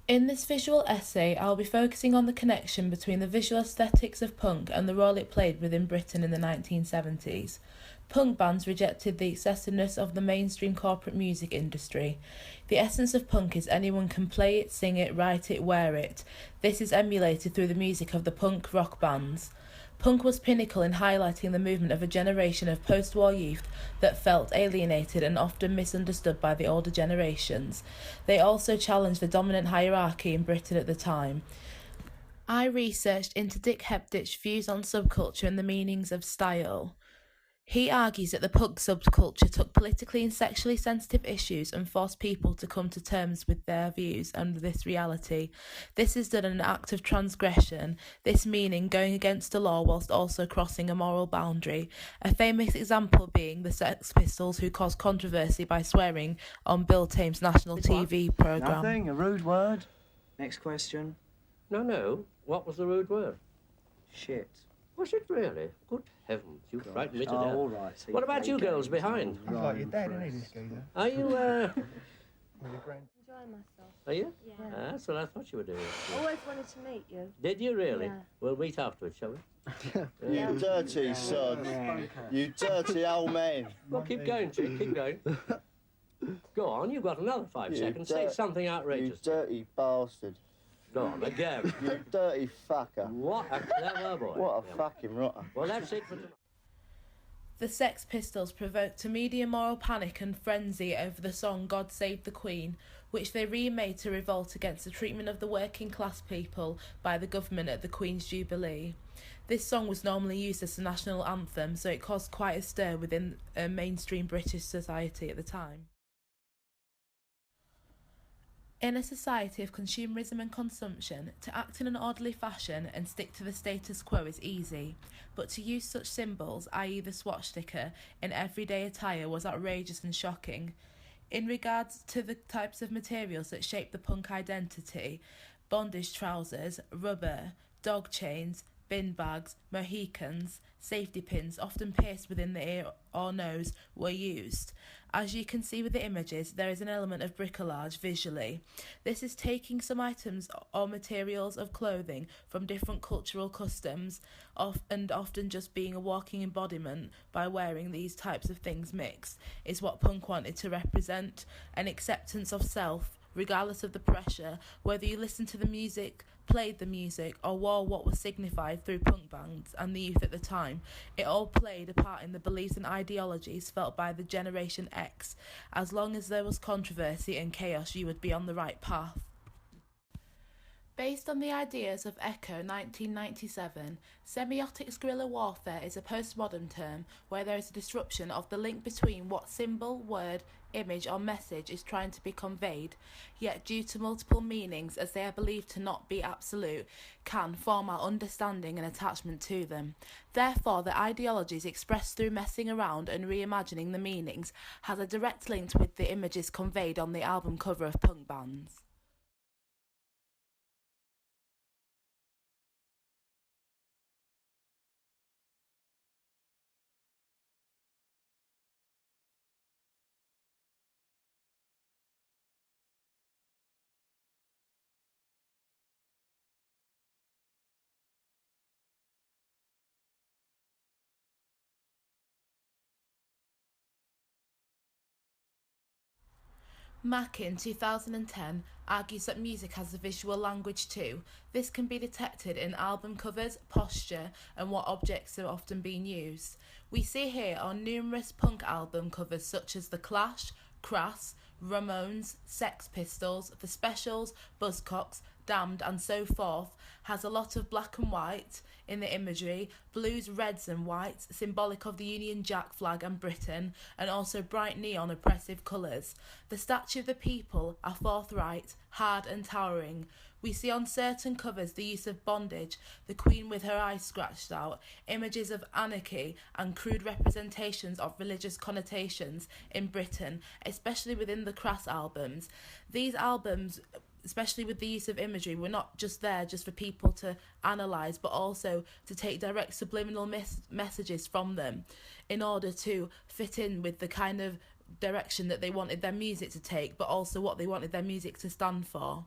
In this visual essay, I'll be focusing on the connection between the visual aesthetics of punk and the role it played within Britain in the 1970s. Punk bands rejected the excessiveness of the mainstream corporate music industry. The essence of punk is anyone can play it, sing it, write it, wear it. This is emulated through the music of the punk rock bands. Punk was pinnacle in highlighting the movement of a generation of post-war youth that felt alienated and often misunderstood by the older generations. They also challenged the dominant hierarchy in Britain at the time. I researched into Dick Hepdich's views on subculture and the meanings of style. He argues that the punk subculture took politically and sexually sensitive issues and forced people to come to terms with their views and this reality. This is done in an act of transgression, this meaning going against the law whilst also crossing a moral boundary. A famous example being the Sex Pistols, who caused controversy by swearing on Bill Thames' national TV programme. Nothing, a rude word. Next question. No. What was the rude word? Shit. Was it really? Good heavens, you frightened me to death. All right. So What about you girls behind? He's like your dad, isn't he, this geezer? Are you, With your Enjoying myself. are you? Yeah. That's what I thought you were doing. Always wanted to meet you. Did you really? Yeah. We'll meet afterwards, shall we? You dirty sod. You dirty old man. Well, keep going, Chick, keep going. Go on, you've got another 5 seconds. Say something You outrageous. dirty bastard. Go on, again. You dirty fucker. What a clever boy. What a Yeah. fucking rotter. Well, that's it for tonight. The Sex Pistols provoked a media moral panic and frenzy over the song God Save the Queen, which they remade to revolt against the treatment of the working class people by the government at the Queen's Jubilee. This song was normally used as the national anthem, so it caused quite a stir within mainstream British society at the time. In a society of consumerism and consumption, to act in an orderly fashion and stick to the status quo is easy, but to use such symbols, i.e. the swastika, in everyday attire was outrageous and shocking. In regards to the types of materials that shape the punk identity, bondage trousers, rubber, dog chains, bin bags, Mohicans, safety pins, often pierced within the ear or nose, were used. As you can see with the images, there is an element of bricolage visually. This is taking some items or materials of clothing from different cultural customs, and often just being a walking embodiment by wearing these types of things mixed, is what punk wanted to represent, an acceptance of self, regardless of the pressure, whether you listened to the music, played the music, or wore what was signified through punk bands and the youth at the time. It all played a part in the beliefs and ideologies felt by the Generation X. As long as there was controversy and chaos, you would be on the right path. Based on the ideas of Echo 1997, semiotic guerrilla warfare is a postmodern term where there is a disruption of the link between what symbol, word, image or message is trying to be conveyed, yet due to multiple meanings as they are believed to not be absolute, can form our understanding and attachment to them. Therefore, the ideologies expressed through messing around and reimagining the meanings has a direct link with the images conveyed on the album cover of punk bands. Mack in 2010 argues that music has a visual language too. This can be detected in album covers, posture, and what objects are often being used. We see here on numerous punk album covers such as The Clash, Crass, Ramones, Sex Pistols, The Specials, Buzzcocks, Damned and so forth, has a lot of black and white in the imagery, blues, reds and whites, symbolic of the Union Jack flag and Britain, and also bright neon oppressive colours. The statue of the people are forthright, hard and towering. We see on certain covers the use of bondage, the Queen with her eyes scratched out, images of anarchy and crude representations of religious connotations in Britain, especially within the Crass albums. These albums, especially with the use of imagery, were not just there just for people to analyse, but also to take direct subliminal messages from them in order to fit in with the kind of direction that they wanted their music to take, but also what they wanted their music to stand for.